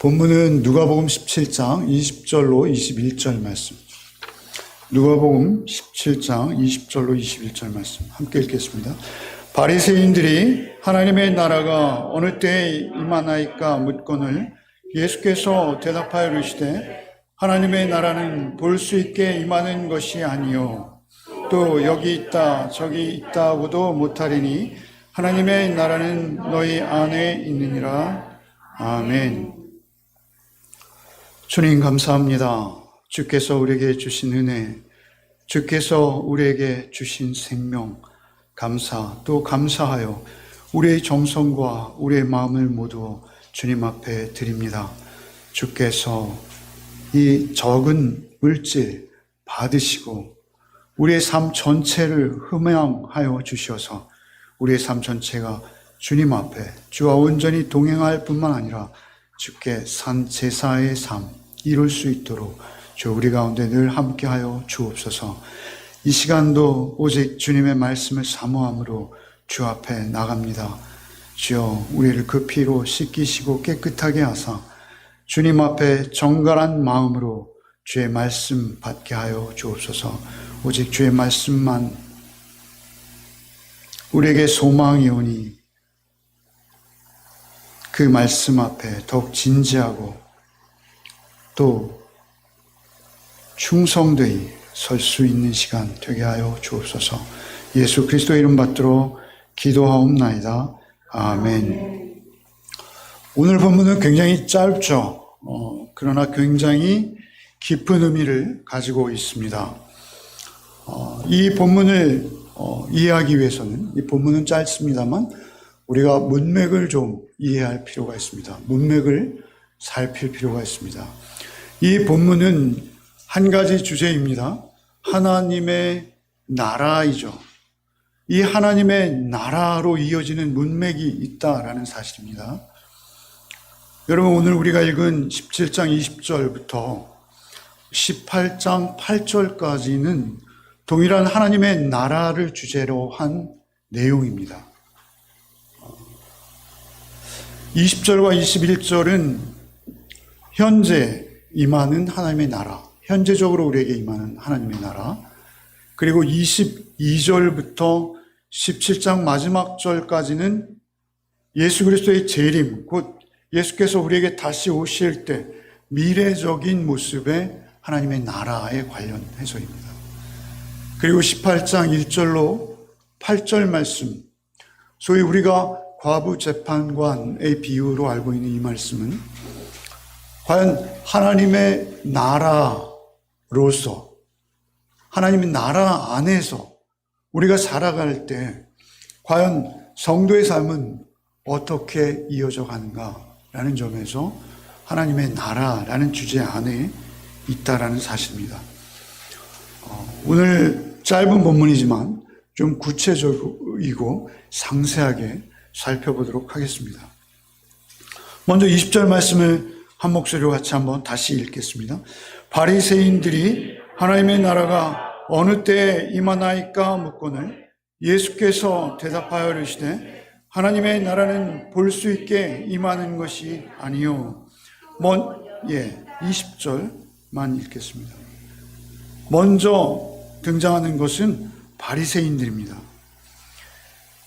본문은 누가복음 17장 20절로 21절 말씀. 누가복음 17장 20절로 21절 말씀 함께 읽겠습니다. 바리새인들이 하나님의 나라가 어느 때에 임하나이까 묻거늘 예수께서 대답하여 이르시되 하나님의 나라는 볼 수 있게 임하는 것이 아니요 또 여기 있다 저기 있다 하고도 못하리니 하나님의 나라는 너희 안에 있느니라. 아멘. 주님 감사합니다. 주께서 우리에게 주신 은혜, 주께서 우리에게 주신 생명, 또 감사하여 우리의 정성과 우리의 마음을 모두 주님 앞에 드립니다. 주께서 이 적은 물질 받으시고 우리의 삶 전체를 흠양하여 주셔서 우리의 삶 전체가 주님 앞에 주와 온전히 동행할 뿐만 아니라 주께 산 제사의 삶 이룰 수 있도록 주 우리 가운데 늘 함께하여 주옵소서. 이 시간도 오직 주님의 말씀을 사모함으로 주 앞에 나갑니다. 주여 우리를 그 피로 씻기시고 깨끗하게 하사 주님 앞에 정갈한 마음으로 주의 말씀 받게 하여 주옵소서. 오직 주의 말씀만 우리에게 소망이 오니 그 말씀 앞에 더욱 진지하고 또 충성되이 설 수 있는 시간 되게 하여 주옵소서. 예수 그리스도의 이름 받들어 기도하옵나이다. 아멘. 오늘 본문은 굉장히 짧죠. 그러나 굉장히 깊은 의미를 가지고 있습니다. 이 본문을 이해하기 위해서는 이 본문은 짧습니다만 우리가 문맥을 좀 이해할 필요가 있습니다. 문맥을 살필 필요가 있습니다. 이 본문은 한 가지 주제입니다. 하나님의 나라이죠. 이 하나님의 나라로 이어지는 문맥이 있다라는 사실입니다. 여러분 오늘 우리가 읽은 17장 20절부터 18장 8절까지는 동일한 하나님의 나라를 주제로 한 내용입니다. 20절과 21절은 현재 임하는 하나님의 나라, 현재적으로 우리에게 임하는 하나님의 나라, 그리고 22절부터 17장 마지막 절까지는 예수 그리스도의 재림, 곧 예수께서 우리에게 다시 오실 때 미래적인 모습의 하나님의 나라에 관련해서입니다. 그리고 18장 1절로 8절 말씀, 소위 우리가 과부 재판관의 비유로 알고 있는 이 말씀은 과연 하나님의 나라로서 하나님의 나라 안에서 우리가 살아갈 때 과연 성도의 삶은 어떻게 이어져 가는가라는 점에서 하나님의 나라라는 주제 안에 있다라는 사실입니다. 오늘 짧은 본문이지만 좀 구체적이고 상세하게 살펴보도록 하겠습니다. 먼저 20절 말씀을 한 목소리로 같이 한번 다시 읽겠습니다. 바리새인들이 하나님의 나라가 어느 때에 임하나이까 묻거늘 예수께서 대답하여 이르시되 하나님의 나라는 볼 수 있게 임하는 것이 아니요 20절만 읽겠습니다. 먼저 등장하는 것은 바리새인들입니다.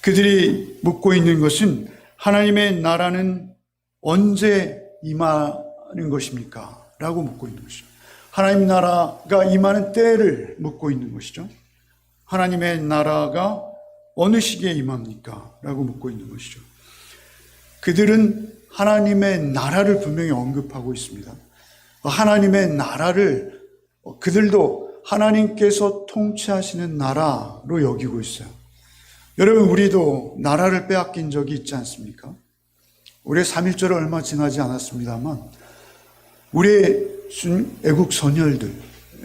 그들이 묻고 있는 것은 하나님의 나라는 언제 임하는 것입니까? 라고 묻고 있는 것이죠. 하나님 나라가 임하는 때를 묻고 있는 것이죠. 하나님의 나라가 어느 시기에 임합니까? 라고 묻고 있는 것이죠. 그들은 하나님의 나라를 분명히 언급하고 있습니다. 하나님의 나라를 그들도 하나님께서 통치하시는 나라로 여기고 있어요. 여러분 우리도 나라를 빼앗긴 적이 있지 않습니까? 우리의 3.1절은 얼마 지나지 않았습니다만 우리의 애국 선열들,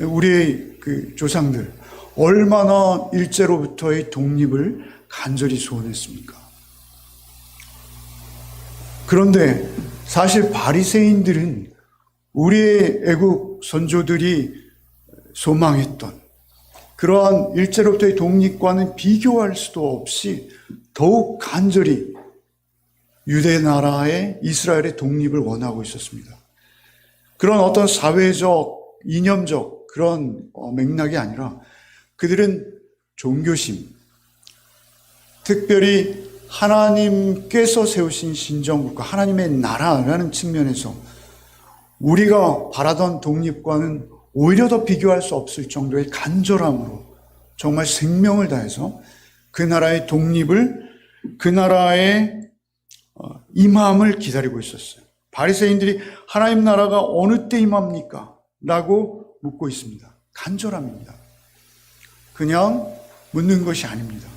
우리의 그 조상들 얼마나 일제로부터의 독립을 간절히 소원했습니까? 그런데 사실 바리새인들은 우리의 애국 선조들이 소망했던 그러한 일제로부터의 독립과는 비교할 수도 없이 더욱 간절히 유대 나라의 이스라엘의 독립을 원하고 있었습니다. 그런 어떤 사회적, 이념적 그런 맥락이 아니라 그들은 종교심, 특별히 하나님께서 세우신 신정국가, 하나님의 나라라는 측면에서 우리가 바라던 독립과는 오히려 더 비교할 수 없을 정도의 간절함으로 정말 생명을 다해서 그 나라의 독립을, 그 나라의 임함을 기다리고 있었어요. 바리새인들이 하나님 나라가 어느 때 임합니까? 라고 묻고 있습니다. 간절함입니다. 그냥 묻는 것이 아닙니다.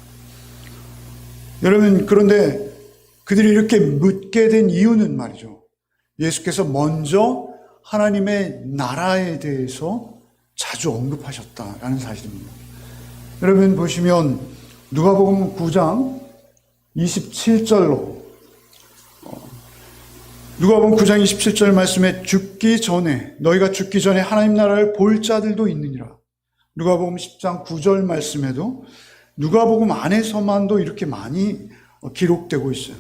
여러분, 그런데 그들이 이렇게 묻게 된 이유는 말이죠. 예수께서 먼저 하나님의 나라에 대해서 자주 언급하셨다라는 사실입니다. 여러분 보시면 누가복음 9장 27절로 누가복음 9장 27절 말씀에 너희가 죽기 전에 하나님 나라를 볼 자들도 있느니라. 누가복음 10장 9절 말씀에도 누가복음 안에서만도 이렇게 많이 기록되고 있어요.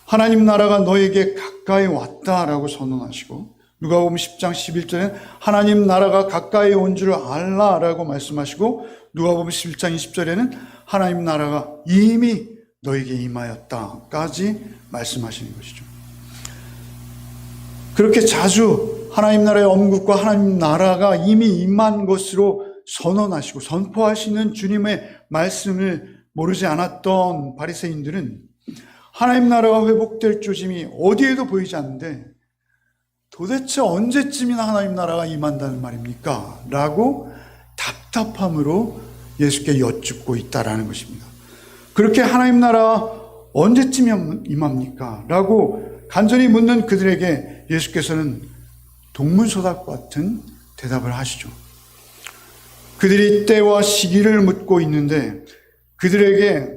하나님 나라가 너에게 가까이 왔다라고 선언하시고, 누가복음 10장 11절에는 하나님 나라가 가까이 온 줄 알라라고 말씀하시고, 누가복음 11장 20절에는 하나님 나라가 이미 너에게 임하였다까지 말씀하시는 것이죠. 그렇게 자주 하나님 나라의 언급과 하나님 나라가 이미 임한 것으로 선언하시고 선포하시는 주님의 말씀을 모르지 않았던 바리새인들은 하나님 나라가 회복될 조짐이 어디에도 보이지 않는데 도대체 언제쯤이나 하나님 나라가 임한다는 말입니까? 라고 답답함으로 예수께 여쭙고 있다라는 것입니다. 그렇게 하나님 나라 언제쯤 임합니까? 라고 간절히 묻는 그들에게 예수께서는 동문서답 같은 대답을 하시죠. 그들이 때와 시기를 묻고 있는데 그들에게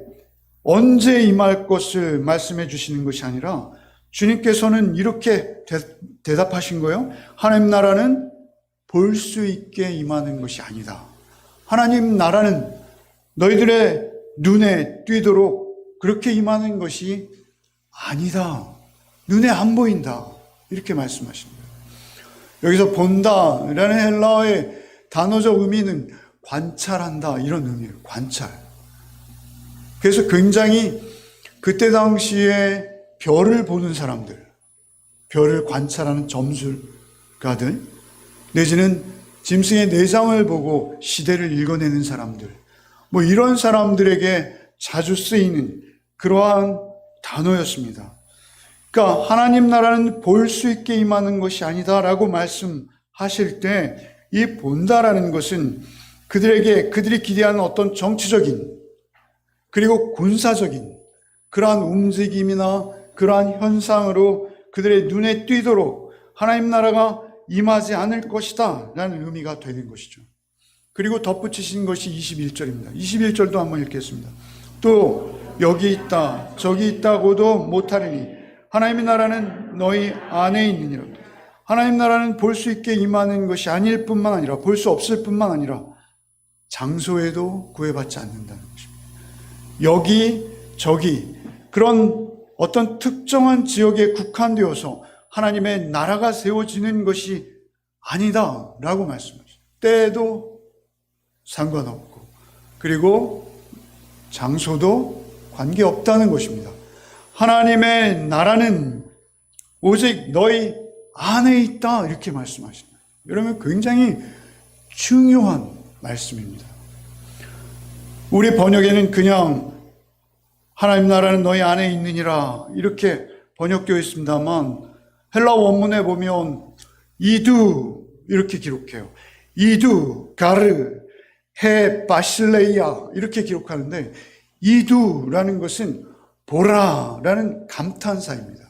언제 임할 것을 말씀해 주시는 것이 아니라 주님께서는 이렇게 대답하신 거예요. 하나님 나라는 볼 수 있게 임하는 것이 아니다. 하나님 나라는 너희들의 눈에 띄도록 그렇게 임하는 것이 아니다. 눈에 안 보인다. 이렇게 말씀하십니다. 여기서 본다라는 헬라어의 단어적 의미는 관찰한다 이런 의미예요. 관찰. 그래서 굉장히 그때 당시에 별을 보는 사람들, 별을 관찰하는 점술가들, 내지는 짐승의 내장을 보고 시대를 읽어내는 사람들, 뭐 이런 사람들에게 자주 쓰이는 그러한 단어였습니다. 그러니까 하나님 나라는 볼 수 있게 임하는 것이 아니다라고 말씀하실 때 이 본다라는 것은 그들이 기대하는 어떤 정치적인 그리고 군사적인 그러한 움직임이나 그러한 현상으로 그들의 눈에 띄도록 하나님 나라가 임하지 않을 것이다 라는 의미가 되는 것이죠. 그리고 덧붙이신 것이 21절입니다. 21절도 한번 읽겠습니다. 또 여기 있다 저기 있다고도 못하리니 하나님의 나라는 너희 안에 있느니라. 하나님 나라는 볼 수 있게 임하는 것이 아닐 뿐만 아니라 볼 수 없을 뿐만 아니라 장소에도 구애받지 않는다는 것입니다. 여기 저기 그런 어떤 특정한 지역에 국한되어서 하나님의 나라가 세워지는 것이 아니다라고 말씀하십니다. 때도 상관없고 그리고 장소도 관계없다는 것입니다. 하나님의 나라는 오직 너희 안에 있다 이렇게 말씀하십니다. 여러분 굉장히 중요한 말씀입니다. 우리 번역에는 그냥 하나님 나라는 너희 안에 있느니라 이렇게 번역되어 있습니다만 헬라 원문에 보면 이두 이렇게 기록해요. 이두, 가르, 헤, 바실레이아 이렇게 기록하는데 이두라는 것은 보라라는 감탄사입니다.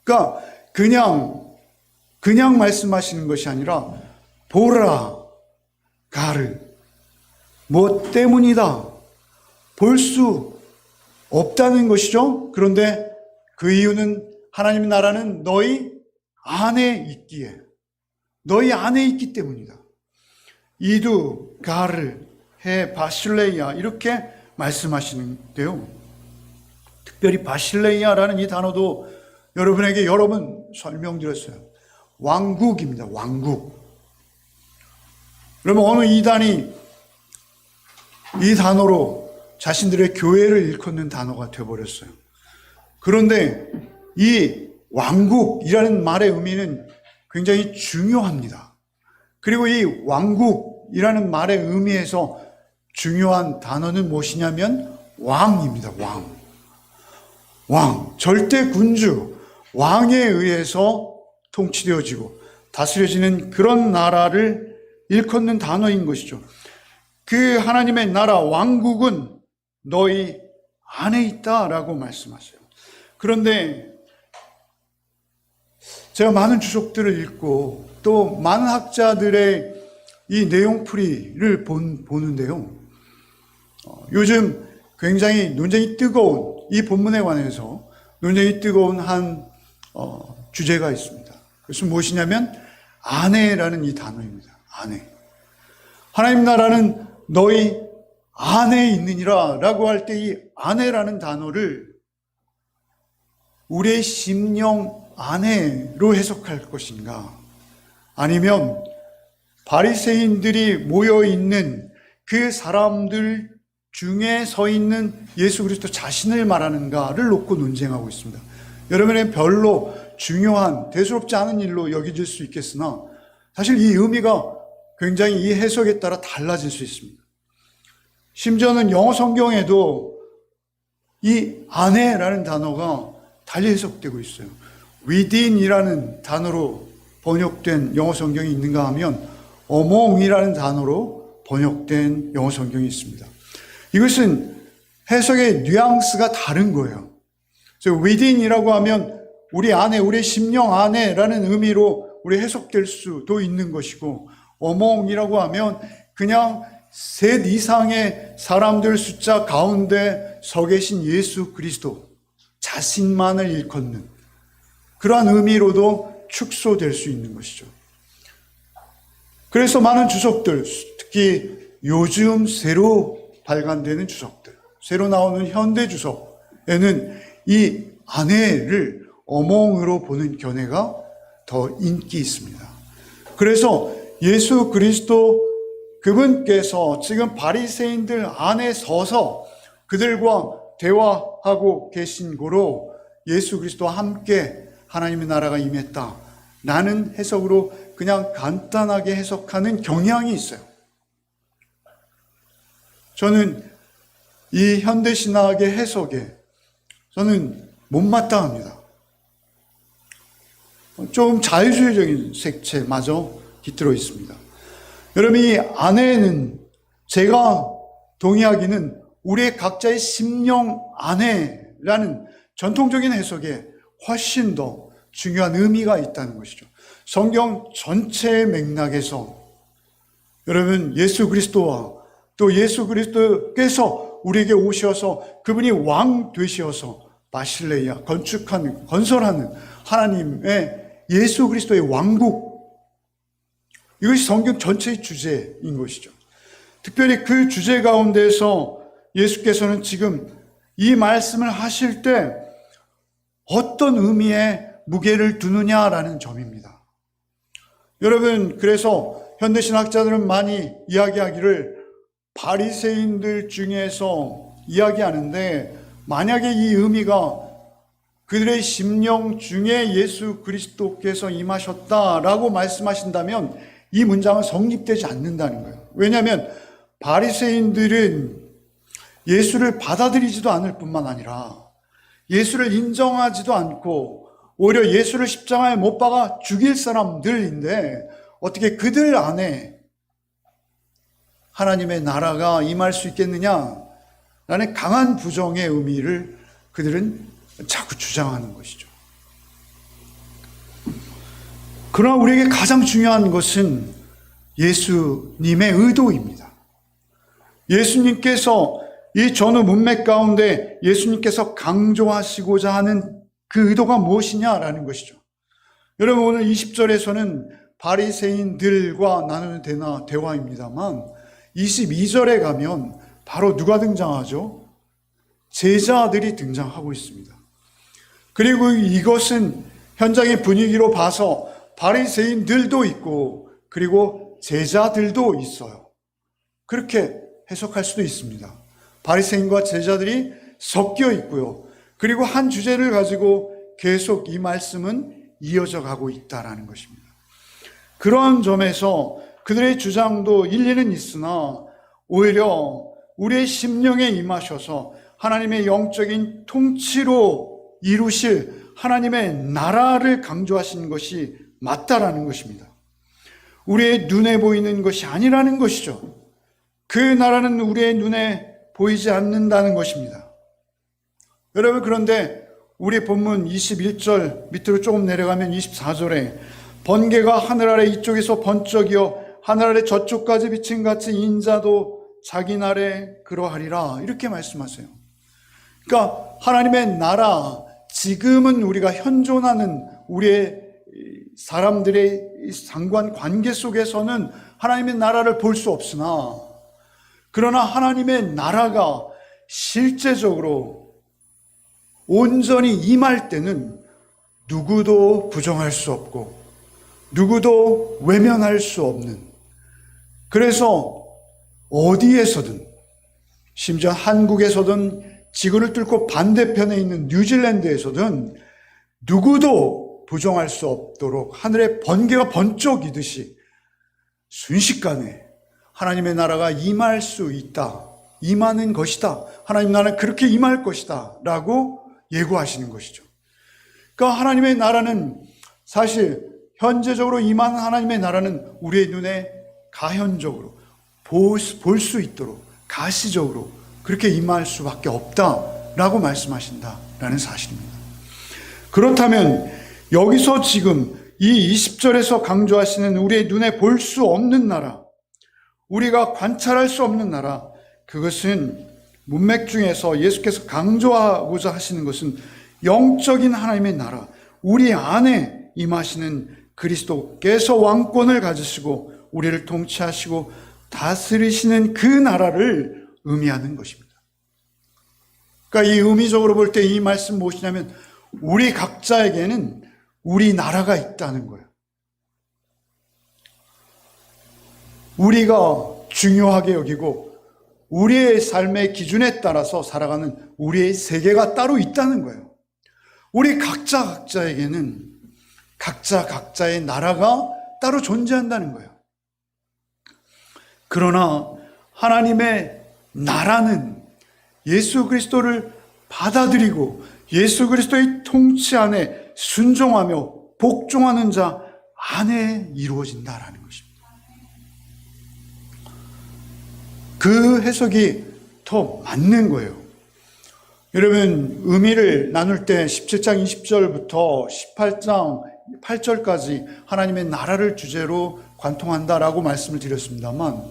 그러니까 그냥 말씀하시는 것이 아니라 보라, 가르, 무엇 때문이다. 볼 수 없다는 것이죠. 그런데 그 이유는 하나님의 나라는 너희 안에 있기에, 너희 안에 있기 때문이다. 이두, 가르, 헤, 바실레이아 이렇게 말씀하시는데요. 특별히 바실레이아라는 이 단어도 여러분에게 여러 번 설명드렸어요. 왕국입니다. 왕국. 그러면 어느 이단이 이 단어로 자신들의 교회를 일컫는 단어가 되어버렸어요. 그런데 이 왕국이라는 말의 의미는 굉장히 중요합니다. 그리고 이 왕국이라는 말의 의미에서 중요한 단어는 무엇이냐면 왕입니다. 왕. 절대 군주, 왕에 의해서 통치되어지고 다스려지는 그런 나라를 일컫는 단어인 것이죠. 그 하나님의 나라 왕국은 너희 안에 있다라고 말씀하세요. 그런데 제가 많은 주석들을 읽고 또 많은 학자들의 이 내용풀이를 보는데요. 요즘 굉장히 논쟁이 뜨거운 이 본문에 관해서 논쟁이 뜨거운 한 주제가 있습니다. 그것은 무엇이냐면 안에라는 이 단어입니다. 안에. 하나님 나라는 너희 안에 있느니라 라고 할 때 이 안에라는 단어를 우리의 심령 안에로 해석할 것인가, 아니면 바리새인들이 모여 있는 그 사람들 중에 서 있는 예수 그리스도 자신을 말하는가를 놓고 논쟁하고 있습니다. 여러분의 별로 중요한 대수롭지 않은 일로 여겨질 수 있겠으나 사실 이 의미가 굉장히 이 해석에 따라 달라질 수 있습니다. 심지어는 영어 성경에도 이 안에라는 단어가 달리 해석되고 있어요. within이라는 단어로 번역된 영어 성경이 있는가 하면 among이라는 단어로 번역된 영어 성경이 있습니다. 이것은 해석의 뉘앙스가 다른 거예요. 그래서 within이라고 하면 우리 안에, 우리 심령 안에라는 의미로 우리 해석될 수도 있는 것이고, among이라고 하면 그냥 셋 이상의 사람들 숫자 가운데 서 계신 예수 그리스도 자신만을 일컫는 그러한 의미로도 축소될 수 있는 것이죠. 그래서 많은 주석들, 특히 요즘 새로 발간되는 주석들, 새로 나오는 현대 주석에는 이 안에를 어몽으로 보는 견해가 더 인기 있습니다. 그래서 예수 그리스도 그분께서 지금 바리새인들 안에 서서 그들과 대화하고 계신 고로 예수 그리스도와 함께 하나님의 나라가 임했다. 라는 해석으로 그냥 간단하게 해석하는 경향이 있어요. 저는 이 현대신학의 해석에 저는 못마땅합니다. 좀 자유주의적인 색채마저 깃들어 있습니다. 여러분, 이 안에는 제가 동의하기는 우리의 각자의 심령 안에라는 전통적인 해석에 훨씬 더 중요한 의미가 있다는 것이죠. 성경 전체의 맥락에서 여러분, 예수 그리스도와 또 예수 그리스도께서 우리에게 오셔서 그분이 왕 되시어서 바실레야 건설하는 하나님의 예수 그리스도의 왕국, 이것이 성경 전체의 주제인 것이죠. 특별히 그 주제 가운데서 예수께서는 지금 이 말씀을 하실 때 어떤 의미의 무게를 두느냐라는 점입니다. 여러분, 그래서 현대신학자들은 많이 이야기하기를 바리새인들 중에서 이야기하는데, 만약에 이 의미가 그들의 심령 중에 예수 그리스도께서 임하셨다라고 말씀하신다면 이 문장은 성립되지 않는다는 거예요. 왜냐하면 바리새인들은 예수를 받아들이지도 않을 뿐만 아니라 예수를 인정하지도 않고 오히려 예수를 십자가에 못 박아 죽일 사람들인데 어떻게 그들 안에 하나님의 나라가 임할 수 있겠느냐라는 강한 부정의 의미를 그들은 자꾸 주장하는 것이죠. 그러나 우리에게 가장 중요한 것은 예수님의 의도입니다. 예수님께서 이 전후 문맥 가운데 예수님께서 강조하시고자 하는 그 의도가 무엇이냐라는 것이죠. 여러분, 오늘 20절에서는 바리새인들과 나누는 대화입니다만 22절에 가면 바로 누가 등장하죠? 제자들이 등장하고 있습니다. 그리고 이것은 현장의 분위기로 봐서 바리새인들도 있고 그리고 제자들도 있어요. 그렇게 해석할 수도 있습니다. 바리새인과 제자들이 섞여 있고요. 그리고 한 주제를 가지고 계속 이 말씀은 이어져 가고 있다라는 것입니다. 그런 점에서 그들의 주장도 일리는 있으나 오히려 우리의 심령에 임하셔서 하나님의 영적인 통치로 이루실 하나님의 나라를 강조하시는 것이 맞다라는 것입니다. 우리의 눈에 보이는 것이 아니라는 것이죠. 그 나라는 우리의 눈에 보이지 않는다는 것입니다. 여러분, 그런데 우리 본문 21절 밑으로 조금 내려가면 24절에 번개가 하늘 아래 이쪽에서 번쩍이어 하늘 아래 저쪽까지 비친 같이 인자도 자기 날에 그러하리라, 이렇게 말씀하세요. 그러니까 하나님의 나라, 지금은 우리가 현존하는 우리의 사람들의 상관 관계 속에서는 하나님의 나라를 볼 수 없으나, 그러나 하나님의 나라가 실제적으로 온전히 임할 때는 누구도 부정할 수 없고 누구도 외면할 수 없는, 그래서 어디에서든, 심지어 한국에서든 지구를 뚫고 반대편에 있는 뉴질랜드에서든 누구도 부정할 수 없도록 하늘에 번개가 번쩍이듯이 순식간에 하나님의 나라가 임할 수 있다, 임하는 것이다, 하나님 나라는 그렇게 임할 것이다 라고 예고하시는 것이죠. 그러니까 하나님의 나라는, 사실 현재적으로 임하는 하나님의 나라는 우리의 눈에 가현적으로 볼 수 있도록 가시적으로 그렇게 임할 수밖에 없다라고 말씀하신다라는 사실입니다. 그렇다면 여기서 지금 이 20절에서 강조하시는 우리의 눈에 볼 수 없는 나라, 우리가 관찰할 수 없는 나라, 그것은 문맥 중에서 예수께서 강조하고자 하시는 것은 영적인 하나님의 나라, 우리 안에 임하시는 그리스도께서 왕권을 가지시고 우리를 통치하시고 다스리시는 그 나라를 의미하는 것입니다. 그러니까 이 의미적으로 볼 때 이 말씀 무엇이냐면 우리 각자에게는 우리 나라가 있다는 거예요. 우리가 중요하게 여기고 우리의 삶의 기준에 따라서 살아가는 우리의 세계가 따로 있다는 거예요. 우리 각자에게는 각자의 나라가 따로 존재한다는 거예요. 그러나 하나님의 나라는 예수 그리스도를 받아들이고 예수 그리스도의 통치 안에 순종하며 복종하는 자 안에 이루어진다라는 것입니다. 그 해석이 더 맞는 거예요. 여러분, 의미를 나눌 때 17장 20절부터 18장 8절까지 하나님의 나라를 주제로 관통한다라고 말씀을 드렸습니다만,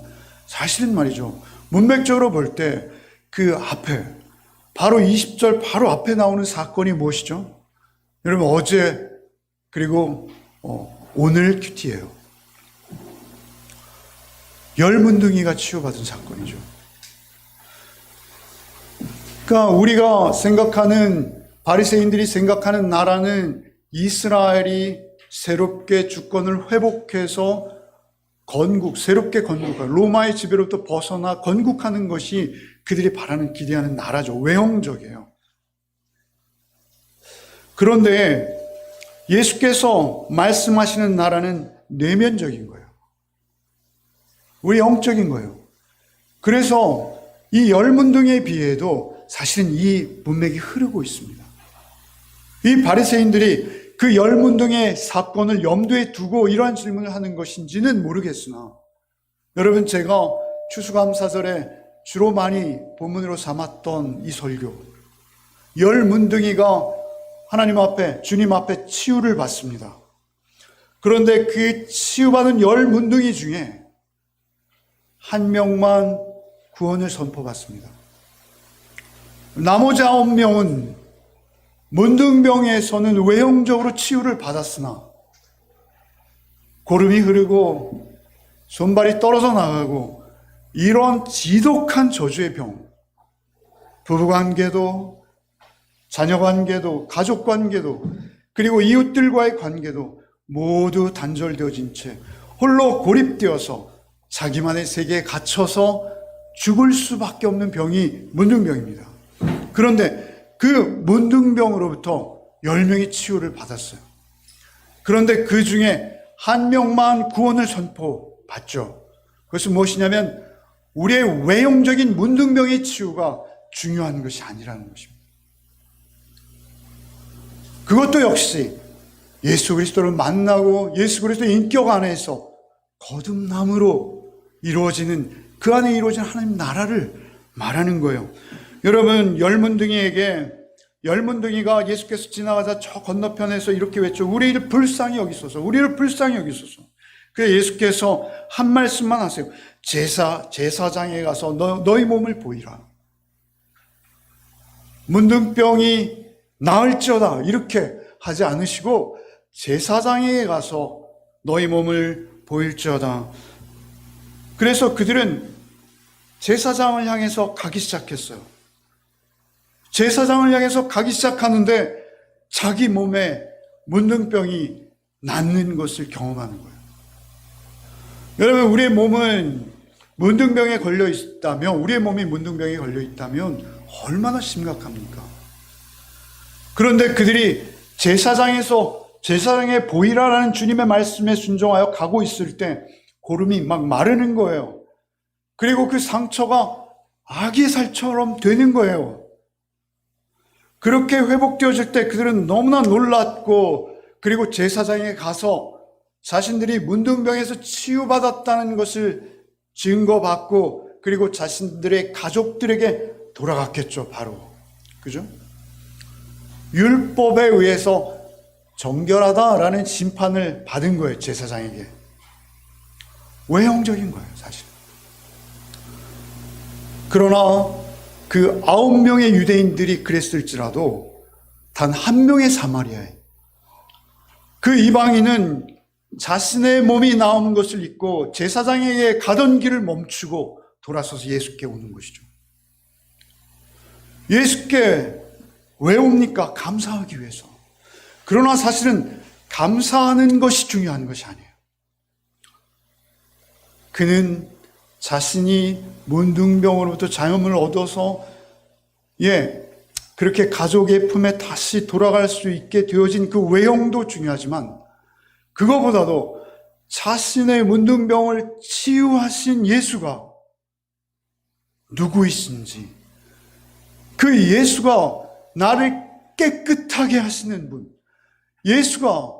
사실은 말이죠, 문맥적으로 볼 때 그 앞에, 바로 20절 바로 앞에 나오는 사건이 무엇이죠? 여러분, 어제 그리고 오늘 큐티예요. 열문둥이가 치유받은 사건이죠. 그러니까 우리가 생각하는, 바리새인들이 생각하는 나라는 이스라엘이 새롭게 주권을 회복해서 새롭게 건국하는, 로마의 지배로부터 벗어나 건국하는 것이 그들이 바라는, 기대하는 나라죠. 외형적이에요. 그런데 예수께서 말씀하시는 나라는 내면적인 거예요. 우리 영적인 거예요. 그래서 이 열문둥이에 비해도 사실은 이 문맥이 흐르고 있습니다. 이 바리새인들이 그 열문둥이의 사건을 염두에 두고 이러한 질문을 하는 것인지는 모르겠으나, 여러분, 제가 추수감사절에 주로 많이 본문으로 삼았던 이 설교, 열문둥이가 하나님 앞에, 주님 앞에 치유를 받습니다. 그런데 그 치유받은 열문둥이 중에 한 명만 구원을 선포받습니다. 나머지 9명은 문둥병에서는 외형적으로 치유를 받았으나 고름이 흐르고 손발이 떨어져 나가고 이런 지독한 저주의 병, 부부관계도 자녀관계도 가족관계도 그리고 이웃들과의 관계도 모두 단절되어진 채 홀로 고립되어서 자기만의 세계에 갇혀서 죽을 수밖에 없는 병이 문둥병입니다. 그런데 그 문둥병으로부터 10명이 치유를 받았어요. 그런데 그 중에 한 명만 구원을 선포받죠. 그것은 무엇이냐면 우리의 외형적인 문둥병의 치유가 중요한 것이 아니라는 것입니다. 그것도 역시 예수 그리스도를 만나고 예수 그리스도의 인격 안에서 거듭남으로 이루어지는, 그 안에 이루어지는 하나님 나라를 말하는 거예요. 여러분, 열문둥이가 예수께서 지나가자 저 건너편에서 이렇게 외쳐, 우리를 불쌍히 여기소서, 우리를 불쌍히 여기소서. 그래서 예수께서 한 말씀만 하세요. 제사장에 가서 너희 몸을 보이라. 문둥병이 나을지어다 이렇게 하지 않으시고 제사장에게 가서 너희 몸을 보일지어다. 그래서 그들은 제사장을 향해서 가기 시작했어요. 제사장을 향해서 가기 시작하는데 자기 몸에 문둥병이 낫는 것을 경험하는 거예요. 여러분, 우리의 몸은 문둥병에 걸려 있다면, 우리의 몸이 문둥병에 걸려 있다면 얼마나 심각합니까? 그런데 그들이 제사장에 보이라라는 주님의 말씀에 순종하여 가고 있을 때 고름이 막 마르는 거예요. 그리고 그 상처가 아기 살처럼 되는 거예요. 그렇게 회복되어질 때 그들은 너무나 놀랐고, 그리고 제사장에 가서 자신들이 문둥병에서 치유받았다는 것을 증거받고, 그리고 자신들의 가족들에게 돌아갔겠죠, 바로. 그죠? 율법에 의해서 정결하다라는 심판을 받은 거예요, 제사장에게. 외형적인 거예요, 사실. 그러나 그 9명의 유대인들이 그랬을지라도 단 한 명의 사마리아인, 그 이방인은 자신의 몸이 나오는 것을 잊고 제사장에게 가던 길을 멈추고 돌아서서 예수께 오는 것이죠. 예수께 왜 옵니까? 감사하기 위해서. 그러나 사실은 감사하는 것이 중요한 것이 아니에요. 그는 자신이 문둥병으로부터 자유함을 얻어서 그렇게 가족의 품에 다시 돌아갈 수 있게 되어진 그 외형도 중요하지만, 그거보다도 자신의 문둥병을 치유하신 예수가 누구이신지, 그 예수가 나를 깨끗하게 하시는 분, 예수가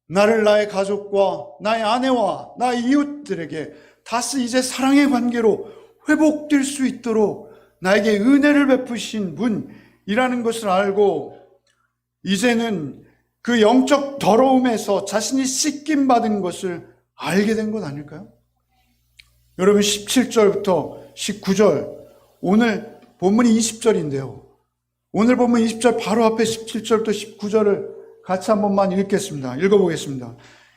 나를 나의 가족과 나의 아내와 나의 이웃들에게 다시 이제 사랑의 관계로 회복될 수 있도록 나에게 은혜를 베푸신 분이라는 것을 알고, 이제는 그 영적 더러움에서 자신이 씻김받은 것을 알게 된 것 아닐까요? 여러분, 17절부터 19절, 오늘 본문이 20절인데요. 오늘 본문 20절 바로 앞에 17절부터 19절을 같이 한 번만 읽겠습니다. 읽어보겠습니다.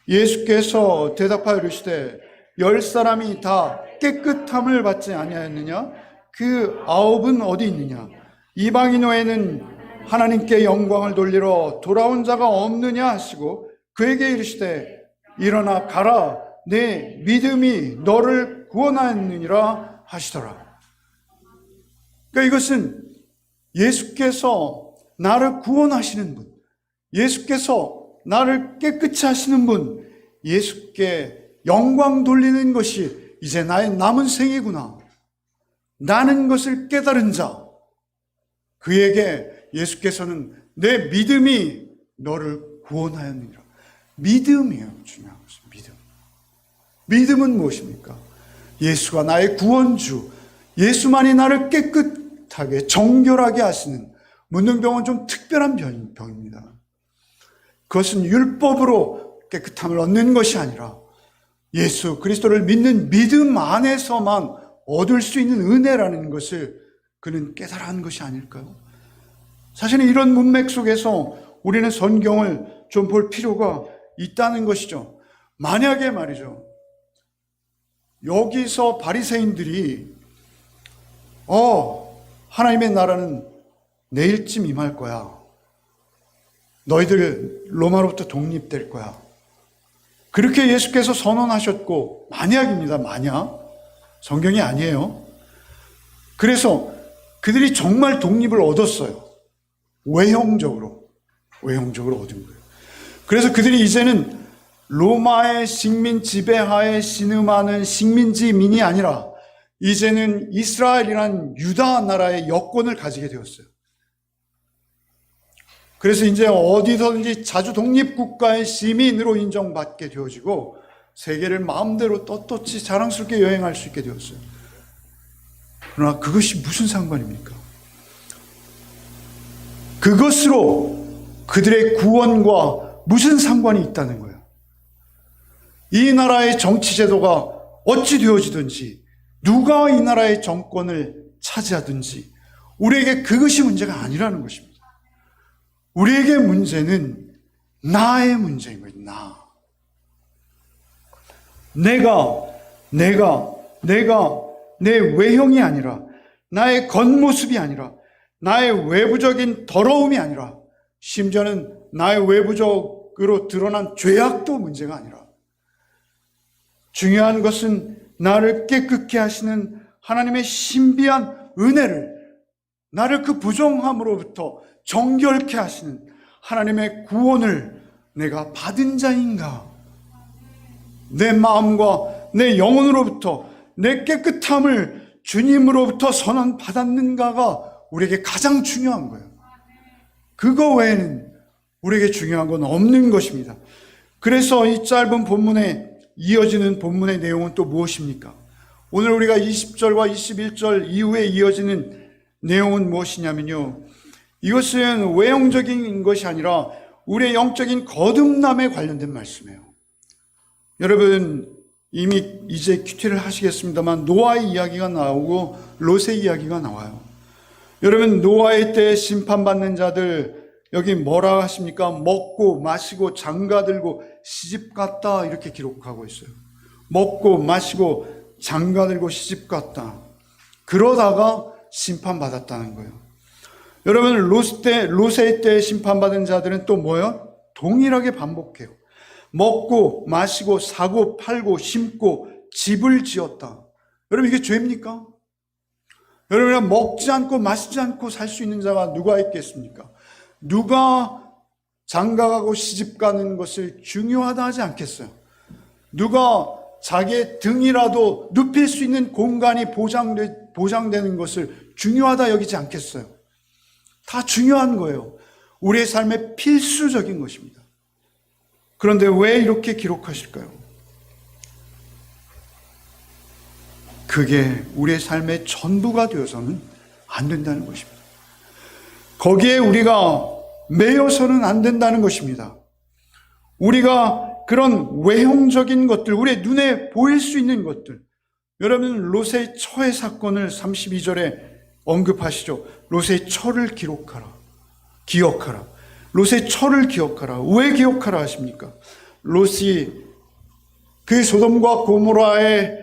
예수께서 대답하여 이르시되 10사람이 다 깨끗함을 받지 아니하였느냐? 그 9은 어디 있느냐? 이방인 외에는 하나님께 영광을 돌리러 돌아온 자가 없느냐 하시고 그에게 이르시되 일어나 가라, 내 믿음이 너를 구원하였느니라 하시더라. 그러니까 이것은 예수께서 나를 구원하시는 분, 예수께서 나를 깨끗이 하시는 분, 예수께 영광 돌리는 것이 이제 나의 남은 생이구나, 나는 것을 깨달은 자, 그에게 예수께서는 내 믿음이 너를 구원하였느니라. 믿음이에요, 중요한 것은. 믿음은 무엇입니까? 예수가 나의 구원주, 예수만이 나를 깨끗하게 정결하게 하시는, 문둥병은 좀 특별한 병입니다. 그것은 율법으로 깨끗함을 얻는 것이 아니라 예수 그리스도를 믿는 믿음 안에서만 얻을 수 있는 은혜라는 것을 그는 깨달은 것이 아닐까요? 사실은 이런 문맥 속에서 우리는 성경을 좀 볼 필요가 있다는 것이죠. 만약에 말이죠, 여기서 바리새인들이 하나님의 나라는 내일쯤 임할 거야, 너희들 로마로부터 독립될 거야, 그렇게 예수께서 선언하셨고, 만약입니다. 만약. 성경이 아니에요. 그래서 그들이 정말 독립을 얻었어요. 외형적으로 얻은 거예요. 그래서 그들이 이제는 로마의 식민 지배하에 신음하는 식민지민이 아니라 이제는 이스라엘이란 유다 나라의 여권을 가지게 되었어요. 그래서 이제 어디서든지 자주 독립국가의 시민으로 인정받게 되어지고 세계를 마음대로 떳떳이 자랑스럽게 여행할 수 있게 되었어요. 그러나 그것이 무슨 상관입니까? 그것으로 그들의 구원과 무슨 상관이 있다는 거예요. 이 나라의 정치 제도가 어찌 되어지든지 누가 이 나라의 정권을 차지하든지 우리에게 그것이 문제가 아니라는 것입니다. 우리에게 문제는 나의 문제인 거예요. 내가 내 외형이 아니라 나의 겉모습이 아니라 나의 외부적인 더러움이 아니라 심지어는 나의 외부적으로 드러난 죄악도 문제가 아니라 중요한 것은 나를 깨끗게 하시는 하나님의 신비한 은혜를 나를 그 부정함으로부터 정결케 하시는 하나님의 구원을 내가 받은 자인가? 내 마음과 내 영혼으로부터 내 깨끗함을 주님으로부터 선언받았는가가 우리에게 가장 중요한 거예요. 그거 외에는 우리에게 중요한 건 없는 것입니다. 그래서 이 짧은 본문에 이어지는 본문의 내용은 또 무엇입니까? 오늘 우리가 20절과 21절 이후에 이어지는 내용은 무엇이냐면요, 이것은 외형적인 것이 아니라 우리의 영적인 거듭남에 관련된 말씀이에요. 여러분 이미 이제 큐티를 하시겠습니다만 노아의 이야기가 나오고 롯의 이야기가 나와요. 여러분 노아의 때에 심판받는 자들 여기 뭐라 하십니까? 먹고 마시고 장가들고 시집갔다 이렇게 기록하고 있어요. 먹고 마시고 장가들고 시집갔다. 그러다가 심판받았다는 거예요. 여러분 롯의 때에 심판받은 자들은 또 뭐예요? 동일하게 반복해요. 먹고 마시고 사고 팔고 심고 집을 지었다. 여러분 이게 죄입니까? 여러분 먹지 않고 마시지 않고 살 수 있는 자가 누가 있겠습니까? 누가 장가가고 시집가는 것을 중요하다 하지 않겠어요? 누가 자기의 등이라도 눕힐 수 있는 공간이 보장되는 것을 중요하다 여기지 않겠어요? 다 중요한 거예요. 우리의 삶의 필수적인 것입니다. 그런데 왜 이렇게 기록하실까요? 그게 우리의 삶의 전부가 되어서는 안 된다는 것입니다. 거기에 우리가 매여서는 안 된다는 것입니다. 우리가 그런 외형적인 것들, 우리의 눈에 보일 수 있는 것들, 여러분 롯의 처의 사건을 32절에 언급하시죠. 롯의 처를 기억하라. 롯의 처를 기억하라. 왜 기억하라 하십니까? 롯이 그 소돔과 고모라의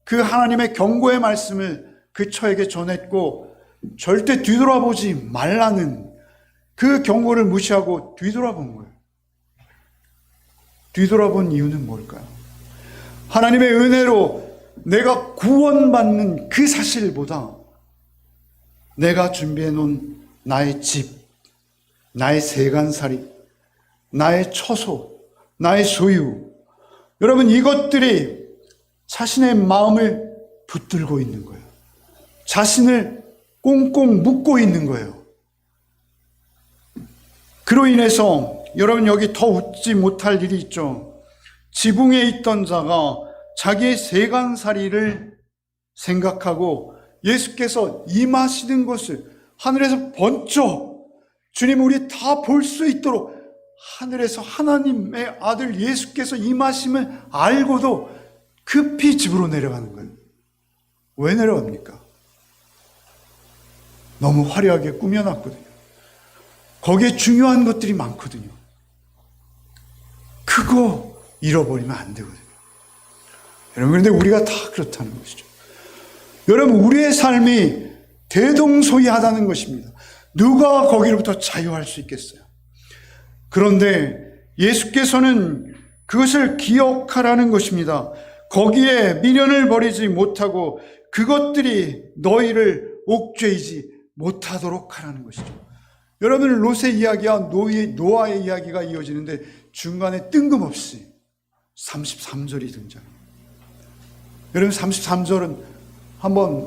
그 하나님의 경고의 말씀을 그 처에게 전했고 절대 뒤돌아보지 말라는 그 경고를 무시하고 뒤돌아본 거예요. 뒤돌아본 이유는 뭘까요? 하나님의 은혜로 내가 구원받는 그 사실보다 내가 준비해 놓은 나의 집, 나의 세간살이, 나의 처소, 나의 소유, 여러분 이것들이 자신의 마음을 붙들고 있는 거예요. 자신을 꽁꽁 묶고 있는 거예요. 그로 인해서 여러분 여기 더 웃지 못할 일이 있죠. 지붕에 있던 자가 자기의 세간살이를 생각하고 예수께서 임하시는 것을 하늘에서 번쩍 주님 우리 다 볼 수 있도록 하늘에서 하나님의 아들 예수께서 임하심을 알고도 급히 집으로 내려가는 거예요. 왜 내려갑니까? 너무 화려하게 꾸며놨거든요. 거기에 중요한 것들이 많거든요. 그거 잃어버리면 안 되거든요. 여러분, 그런데 우리가 다 그렇다는 것이죠. 여러분, 우리의 삶이 대동소이하다는 것입니다. 누가 거기로부터 자유할 수 있겠어요? 그런데 예수께서는 그것을 기억하라는 것입니다. 거기에 미련을 버리지 못하고 그것들이 너희를 옥죄이지 못하도록 하라는 것이죠. 여러분, 롯의 이야기와 노아의 이야기가 이어지는데 중간에 뜬금없이 33절이 등장합니다. 여러분, 33절은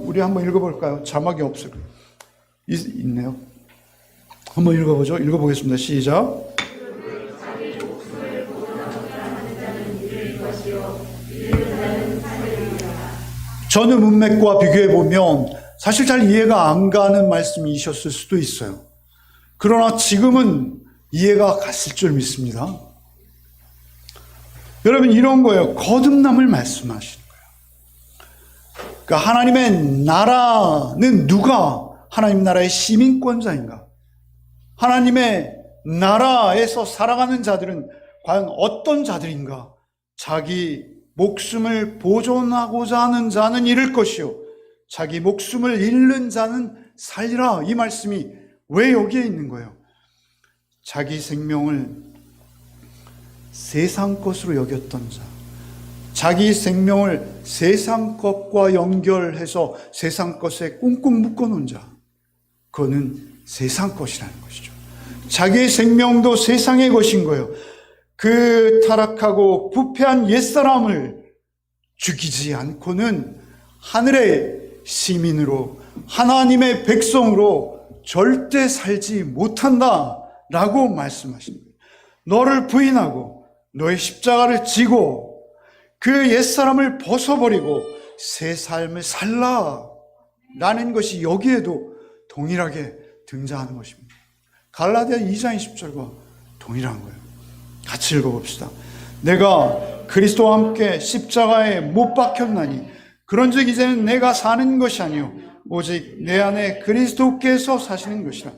우리 한번 읽어볼까요? 자막이 없어요. 있네요. 한번 읽어보죠. 읽어보겠습니다. 시작. 전후 문맥과 비교해보면 사실 잘 이해가 안 가는 말씀이셨을 수도 있어요. 그러나 지금은 이해가 갔을 줄 믿습니다. 여러분, 이런 거예요. 거듭남을 말씀하시는 거예요. 그러니까 하나님의 나라는 누가 하나님 나라의 시민권자인가? 하나님의 나라에서 살아가는 자들은 과연 어떤 자들인가? 자기 목숨을 보존하고자 하는 자는 잃을 것이요, 자기 목숨을 잃는 자는 살리라. 이 말씀이 왜 여기에 있는 거예요? 자기 생명을 세상 것으로 여겼던 자, 자기 생명을 세상 것과 연결해서 세상 것에 꽁꽁 묶어놓은 자, 그거는 세상 것이라는 것이죠. 자기의 생명도 세상의 것인 거예요. 그 타락하고 부패한 옛사람을 죽이지 않고는 하늘의 시민으로, 하나님의 백성으로 절대 살지 못한다라고 말씀하십니다. 너를 부인하고 너의 십자가를 지고 그 옛사람을 벗어버리고 새 삶을 살라라는 것이 여기에도 동일하게 등장하는 것입니다. 갈라디아 2장 20절과 동일한 거예요. 같이 읽어봅시다. 내가 그리스도와 함께 십자가에 못 박혔나니 그런즉 이제는 내가 사는 것이 아니요 오직 내 안에 그리스도께서 사시는 것이라.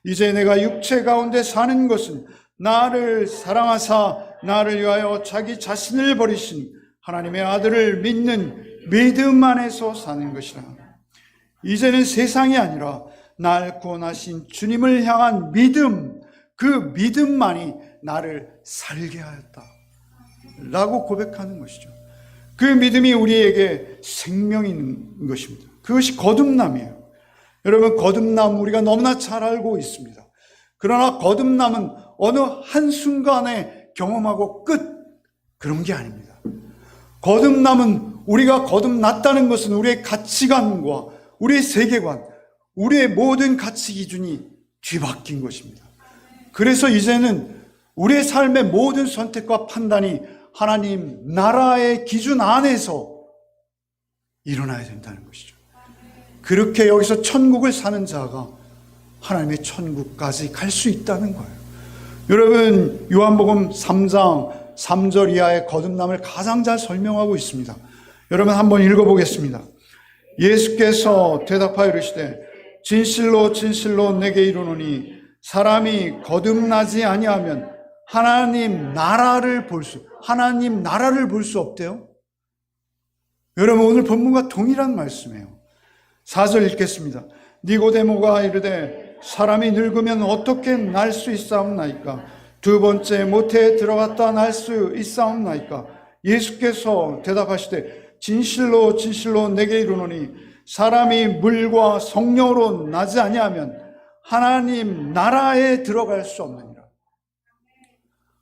이제 내가 육체 가운데 사는 것은 나를 사랑하사 나를 위하여 자기 자신을 버리신 하나님의 아들을 믿는 믿음 안에서 사는 것이라. 이제는 세상이 아니라 날 구원하신 주님을 향한 믿음, 그 믿음만이 나를 살게 하였다 라고 고백하는 것이죠. 그 믿음이 우리에게 생명인 것입니다. 그것이 거듭남이에요. 여러분, 거듭남 우리가 너무나 잘 알고 있습니다. 그러나 거듭남은 어느 한순간에 경험하고 끝, 그런 게 아닙니다. 거듭남은, 우리가 거듭났다는 것은 우리의 가치관과 우리의 세계관, 우리의 모든 가치 기준이 뒤바뀐 것입니다. 그래서 이제는 우리의 삶의 모든 선택과 판단이 하나님 나라의 기준 안에서 일어나야 된다는 것이죠. 그렇게 여기서 천국을 사는 자가 하나님의 천국까지 갈 수 있다는 거예요. 여러분, 요한복음 3장 3절 이하의 거듭남을 가장 잘 설명하고 있습니다. 여러분, 한번 읽어보겠습니다. 예수께서 대답하여 이르시되 진실로 진실로 내게 이르노니 사람이 거듭나지 아니하면 하나님 나라를 볼 수 없대요. 여러분, 오늘 본문과 동일한 말씀이에요. 4절 읽겠습니다. 니고데모가 이르되 사람이 늙으면 어떻게 날 수 있사옵나이까? 두 번째 모태에 들어갔다 날 수 있사옵나이까? 예수께서 대답하시되 진실로 진실로 내게 이르노니 사람이 물과 성령으로 나지 아니하면 하나님 나라에 들어갈 수 없느니라.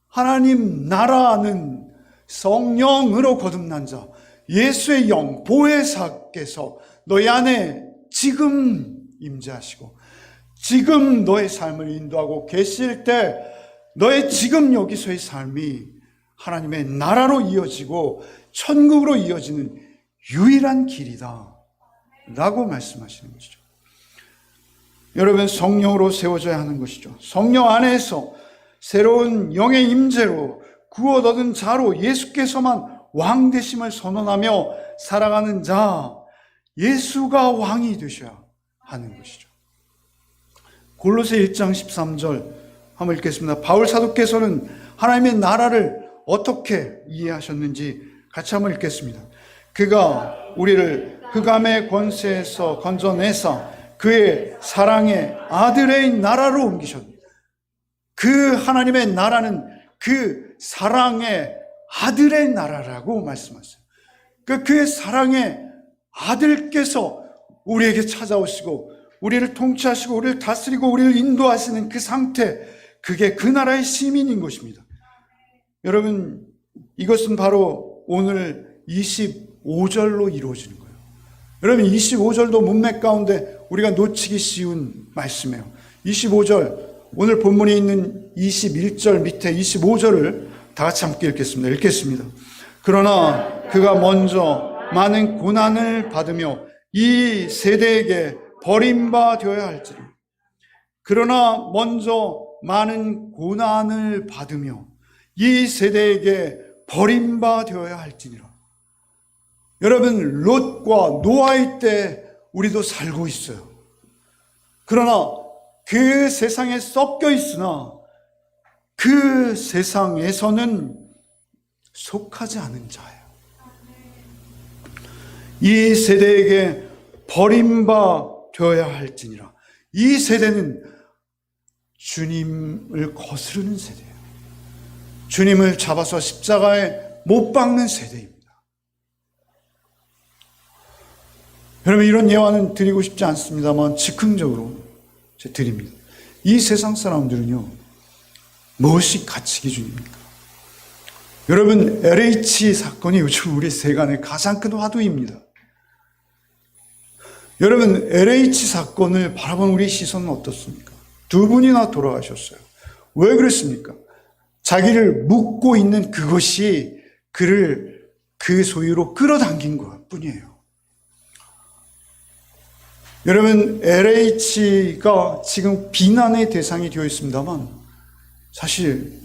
하나님 나라는 성령으로 거듭난 자, 예수의 영, 보혜사께서 너희 안에 지금 임재하시고 지금 너의 삶을 인도하고 계실 때 너의 지금 여기서의 삶이 하나님의 나라로 이어지고 천국으로 이어지는 유일한 길이다 라고 말씀하시는 것이죠. 여러분, 성령으로 세워져야 하는 것이죠. 성령 안에서 새로운 영의 임재로 구원 얻은 자로 예수께서만 왕 되심을 선언하며 살아가는 자, 예수가 왕이 되셔야 하는 것이죠. 골로새 1장 13절 한번 읽겠습니다. 바울 사도께서는 하나님의 나라를 어떻게 이해하셨는지 같이 한번 읽겠습니다. 그가 우리를 흑암의 권세에서 건져내사 그의 사랑의 아들의 나라로 옮기셨습니다. 그 하나님의 나라는 그 사랑의 아들의 나라라고 말씀하셨어요. 그의 사랑의 아들께서 우리에게 찾아오시고 우리를 통치하시고 우리를 다스리고 우리를 인도하시는 그 상태, 그게 그 나라의 시민인 것입니다. 여러분, 이것은 바로 오늘 25절로 이루어지는 거예요. 여러분, 25절도 문맥 가운데 우리가 놓치기 쉬운 말씀이에요. 25절, 오늘 본문에 있는 21절 밑에 25절을 다 같이 함께 읽겠습니다. 그러나 그가 먼저 많은 고난을 받으며 이 세대에게 버림받아야 할지니. 그러나 먼저 많은 고난을 받으며 이 세대에게 버림받아야 할지니라. 여러분, 롯과 노아의 때 우리도 살고 있어요. 그러나 그 세상에 섞여 있으나 그 세상에서는 속하지 않은 자예요. 이 세대에게 버림받아야 할지니라. 이 세대는 주님을 거스르는 세대예요. 주님을 잡아서 십자가에 못 박는 세대입니다. 여러분, 이런 예화는 드리고 싶지 않습니다만 즉흥적으로 제가 드립니다. 이 세상 사람들은요, 무엇이 가치 기준입니까? 여러분, LH 사건이 요즘 우리 세간의 가장 큰 화두입니다. 여러분, LH 사건을 바라본 우리 시선은 어떻습니까? 두 분이나 돌아가셨어요. 왜 그랬습니까? 자기를 묶고 있는 그것이 그를 그 소유로 끌어당긴 것 뿐이에요. 여러분, LH가 지금 비난의 대상이 되어 있습니다만 사실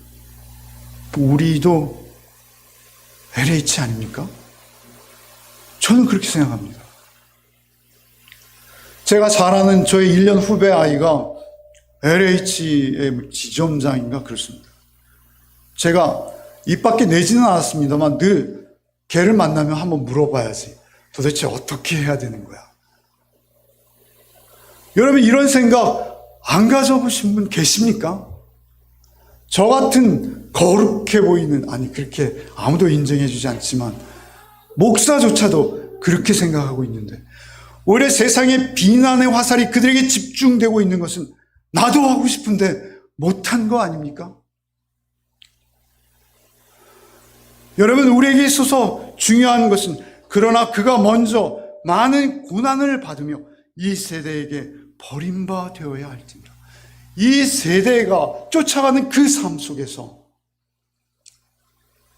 우리도 LH 아닙니까? 저는 그렇게 생각합니다. 제가 잘 아는 저의 1년 후배 아이가 LH의 지점장인가 그렇습니다. 제가 입 밖에 내지는 않았습니다만 늘 걔를 만나면 한번 물어봐야지. 도대체 어떻게 해야 되는 거야? 여러분, 이런 생각 안 가져보신 분 계십니까? 저 같은 거룩해 보이는, 아니 그렇게 아무도 인정해주지 않지만 목사조차도 그렇게 생각하고 있는데 오히려 세상의 비난의 화살이 그들에게 집중되고 있는 것은 나도 하고 싶은데 못한 거 아닙니까? 여러분, 우리에게 있어서 중요한 것은 그러나 그가 먼저 많은 고난을 받으며 이 세대에게 버림받아야 할지니라. 이 세대가 쫓아가는 그 삶 속에서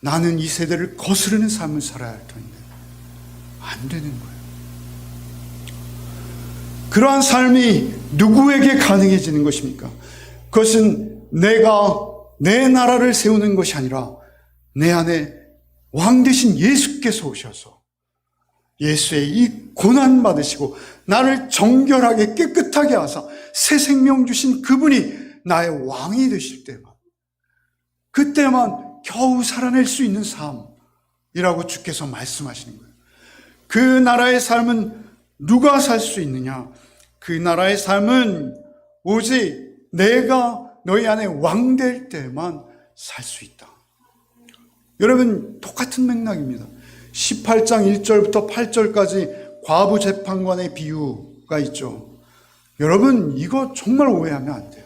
나는 이 세대를 거스르는 삶을 살아야 할 텐데 안 되는 거예요. 그러한 삶이 누구에게 가능해지는 것입니까? 그것은 내가 내 나라를 세우는 것이 아니라 내 안에 왕 되신 예수께서 오셔서 예수의 이 고난 받으시고 나를 정결하게 깨끗하게 하사 새 생명 주신 그분이 나의 왕이 되실 때만, 그때만 겨우 살아낼 수 있는 삶이라고 주께서 말씀하시는 거예요. 그 나라의 삶은 누가 살 수 있느냐? 그 나라의 삶은 오직 내가 너희 안에 왕 될 때만 살 수 있다. 여러분, 똑같은 맥락입니다. 18장 1절부터 8절까지 과부 재판관의 비유가 있죠. 여러분, 이거 정말 오해하면 안 돼요.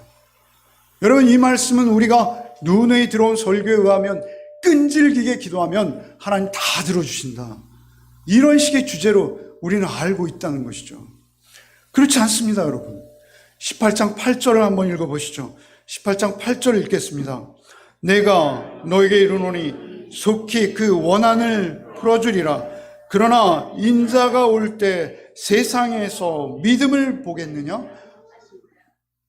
여러분, 이 말씀은 우리가 눈에 들어온 설교에 의하면 끈질기게 기도하면 하나님 다 들어주신다, 이런 식의 주제로 우리는 알고 있다는 것이죠. 그렇지 않습니다, 여러분. 18장 8절을 한번 읽어보시죠. 18장 8절 읽겠습니다. 내가 너에게 이르노니 속히 그 원한을 풀어주리라. 그러나 인자가 올 때 세상에서 믿음을 보겠느냐?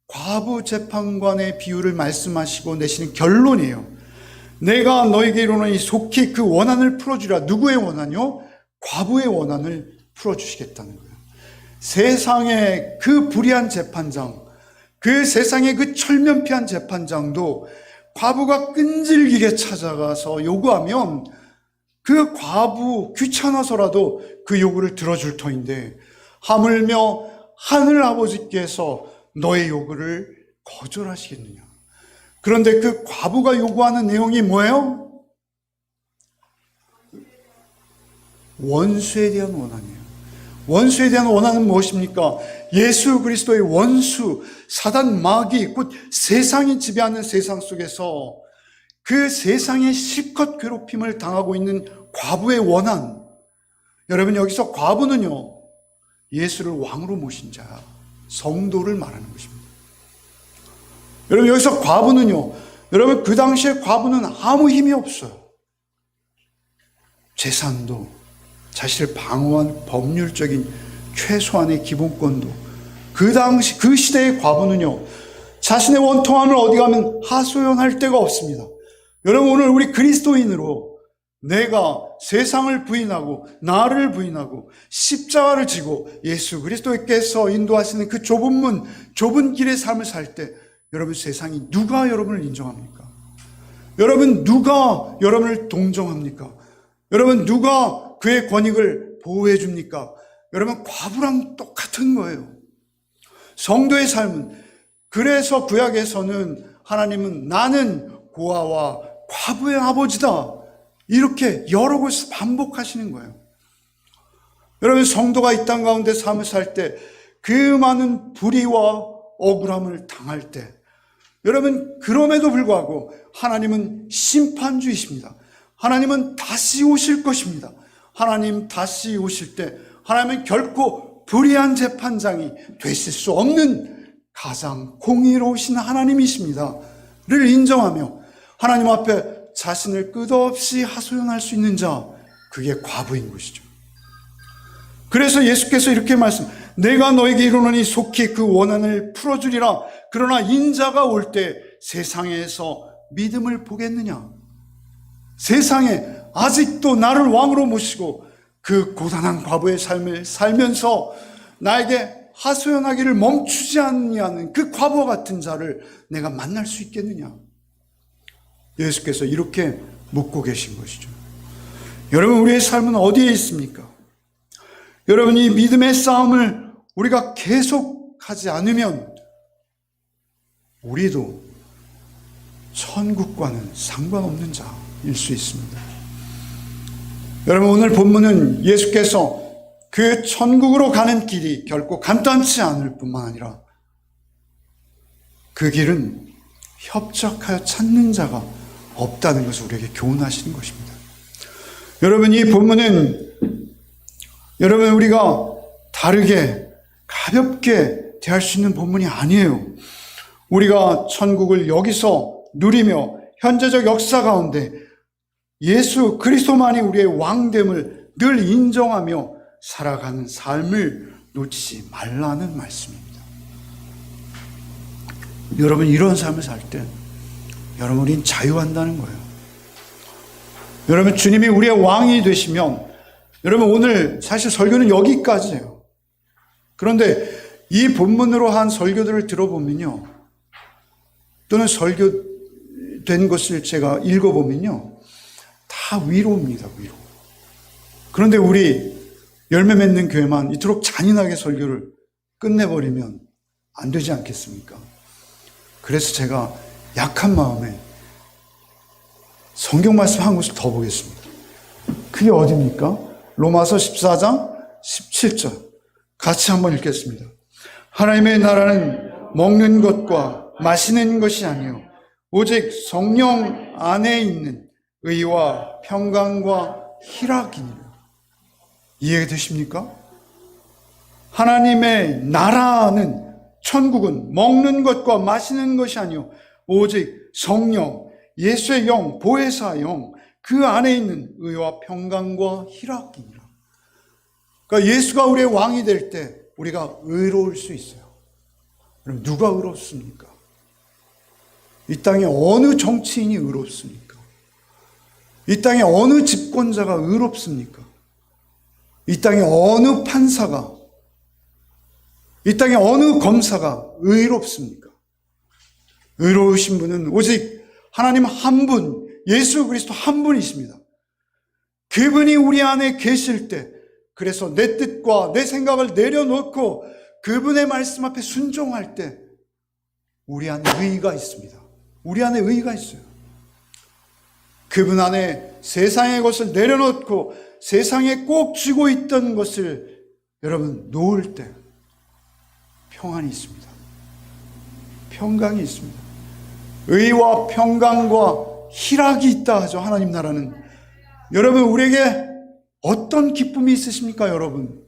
과부 재판관의 비유를 말씀하시고 내시는 결론이에요. 내가 너에게 이르노니 속히 그 원한을 풀어주리라. 누구의 원한이요? 과부의 원한을 풀어주시겠다는 거예요. 세상의 그 불의한 재판장, 그 세상의 그 철면피한 재판장도 과부가 끈질기게 찾아가서 요구하면 그 과부 귀찮아서라도 그 요구를 들어줄 터인데, 하물며 하늘 아버지께서 너의 요구를 거절하시겠느냐? 그런데 그 과부가 요구하는 내용이 뭐예요? 원수에 대한 원한이에요. 원수에 대한 원한은 무엇입니까? 예수 그리스도의 원수, 사단 마귀, 곧 세상이 지배하는 세상 속에서 그 세상의 실컷 괴롭힘을 당하고 있는 과부의 원한. 여러분, 여기서 과부는요, 예수를 왕으로 모신 자, 성도를 말하는 것입니다. 여러분, 여기서 과부는요, 여러분, 그 당시에 과부는 아무 힘이 없어요. 재산도, 자신을 방어한 법률적인 최소한의 기본권도, 그 당시, 그 시대의 과부는요, 자신의 원통함을 어디 가면 하소연할 데가 없습니다. 여러분, 오늘 우리 그리스도인으로 내가 세상을 부인하고 나를 부인하고 십자가를 지고 예수 그리스도께서 인도하시는 그 좁은 문, 좁은 길의 삶을 살 때 여러분, 세상이 누가 여러분을 인정합니까? 여러분, 누가 여러분을 동정합니까? 여러분, 누가 그의 권익을 보호해 줍니까? 여러분, 과부랑 똑같은 거예요. 성도의 삶은, 그래서 구약에서는 하나님은 나는 고아와 과부의 아버지다, 이렇게 여러 곳에서 반복하시는 거예요. 여러분, 성도가 이 땅 가운데 삶을 살 때 그 많은 불의와 억울함을 당할 때, 여러분, 그럼에도 불구하고 하나님은 심판주이십니다. 하나님은 다시 오실 것입니다. 하나님 다시 오실 때 하나님은 결코 불의한 재판장이 되실 수 없는 가장 공의로우신 하나님이십니다 를 인정하며 하나님 앞에 자신을 끝없이 하소연할 수 있는 자, 그게 과부인 것이죠. 그래서 예수께서 이렇게 내가 너에게 이르노니 속히 그 원한을 풀어주리라. 그러나 인자가 올 때 세상에서 믿음을 보겠느냐? 세상에 아직도 나를 왕으로 모시고 그 고단한 과부의 삶을 살면서 나에게 하소연하기를 멈추지 않냐는 그 과부와 같은 자를 내가 만날 수 있겠느냐? 예수께서 이렇게 묻고 계신 것이죠. 여러분, 우리의 삶은 어디에 있습니까? 여러분, 이 믿음의 싸움을 우리가 계속하지 않으면 우리도 천국과는 상관없는 자일 수 있습니다. 여러분, 오늘 본문은 예수께서 그 천국으로 가는 길이 결코 간단치 않을 뿐만 아니라 그 길은 협착하여 찾는 자가 없다는 것을 우리에게 교훈하시는 것입니다. 여러분, 이 본문은 여러분, 우리가 다르게 가볍게 대할 수 있는 본문이 아니에요. 우리가 천국을 여기서 누리며 현재적 역사 가운데 예수 그리스도만이 우리의 왕됨을 늘 인정하며 살아가는 삶을 놓치지 말라는 말씀입니다. 여러분, 이런 삶을 살 때 여러분, 우린 자유한다는 거예요. 여러분, 주님이 우리의 왕이 되시면, 여러분, 오늘 사실 설교는 여기까지예요. 그런데 이 본문으로 한 설교들을 들어보면요, 또는 설교된 것을 제가 읽어보면요, 다 위로입니다. 위로. 그런데 우리 열매 맺는 교회만 이토록 잔인하게 설교를 끝내버리면 안 되지 않겠습니까? 그래서 제가 약한 마음에 성경 말씀 한 곳을 더 보겠습니다. 그게 어디입니까? 로마서 14장 17절. 같이 한번 읽겠습니다. 하나님의 나라는 먹는 것과 마시는 것이 아니요 오직 성령 안에 있는 의와 평강과 희락이니라. 이해되십니까? 하나님의 나라는, 천국은 먹는 것과 마시는 것이 아니요 오직 성령, 예수의 영, 보혜사 영, 그 안에 있는 의와 평강과 희락이니라. 그러니까 예수가 우리의 왕이 될 때 우리가 의로울 수 있어요. 그럼 누가 의롭습니까? 이 땅에 어느 정치인이 의롭습니까? 이 땅에 어느 집권자가 의롭습니까? 이 땅에 어느 판사가, 이 땅에 어느 검사가 의롭습니까? 의로우신 분은 오직 하나님 한 분, 예수 그리스도 한 분이십니다. 그분이 우리 안에 계실 때, 그래서 내 뜻과 내 생각을 내려놓고 그분의 말씀 앞에 순종할 때 우리 안에 의의가 있습니다. 우리 안에 의의가 있어요. 그분 안에 세상의 것을 내려놓고 세상에 꼭 쥐고 있던 것을 여러분 놓을 때 평안이 있습니다. 평강이 있습니다. 의와 평강과 희락이 있다 하죠. 하나님 나라는. 여러분, 우리에게 어떤 기쁨이 있으십니까? 여러분,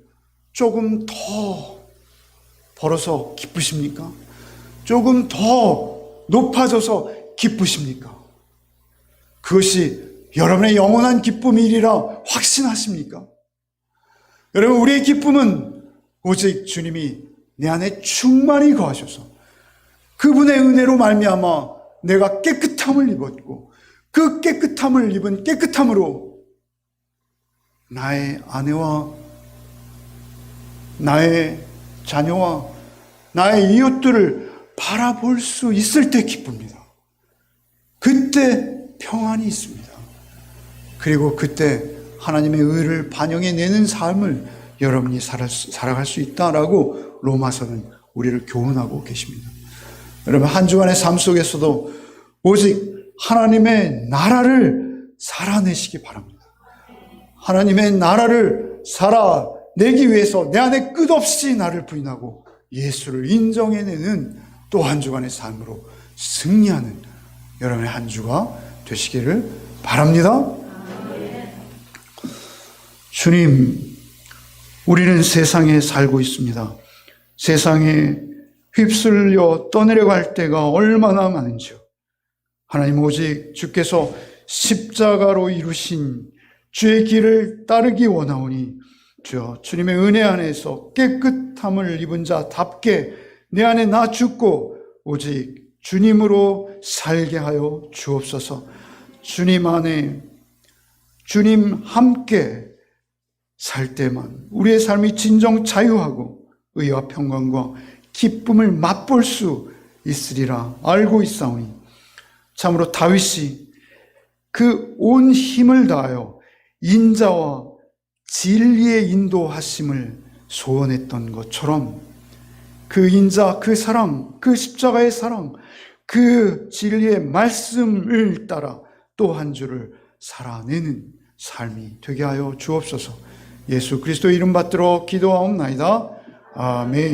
조금 더 벌어서 기쁘십니까? 조금 더 높아져서 기쁘십니까? 그것이 여러분의 영원한 기쁨이리라 확신하십니까? 여러분, 우리의 기쁨은 오직 주님이 내 안에 충만히 거하셔서 그분의 은혜로 말미암아 내가 깨끗함을 입었고, 그 깨끗함을 입은 깨끗함으로 나의 아내와 나의 자녀와 나의 이웃들을 바라볼 수 있을 때 기쁩니다. 그때 평안이 있습니다. 그리고 그때 하나님의 의를 반영해내는 삶을 여러분이 살아갈 수 있다라고 로마서는 우리를 교훈하고 계십니다. 여러분, 한 주간의 삶 속에서도 오직 하나님의 나라를 살아내시기 바랍니다. 하나님의 나라를 살아내기 위해서 내 안에 끝없이 나를 부인하고 예수를 인정해내는 또 한 주간의 삶으로 승리하는 여러분의 한 주가 되시기를 바랍니다. 주님, 우리는 세상에 살고 있습니다. 세상에 휩쓸려 떠내려갈 때가 얼마나 많은지요. 하나님, 오직 주께서 십자가로 이루신 주의 길을 따르기 원하오니 주여, 주님의 은혜 안에서 깨끗함을 입은 자답게 내 안에 나 죽고 오직 주님으로 살게 하여 주옵소서. 주님 안에, 주님 함께 살 때만 우리의 삶이 진정 자유하고 의와 평강과 기쁨을 맛볼 수 있으리라 알고 있사오니, 참으로 다윗이 그 온 힘을 다하여 인자와 진리의 인도하심을 소원했던 것처럼 그 인자, 그 사랑, 그 십자가의 사랑, 그 진리의 말씀을 따라 또 한 주를 살아내는 삶이 되게 하여 주옵소서. 예수 그리스도 이름 받들어 기도하옵나이다. 아멘.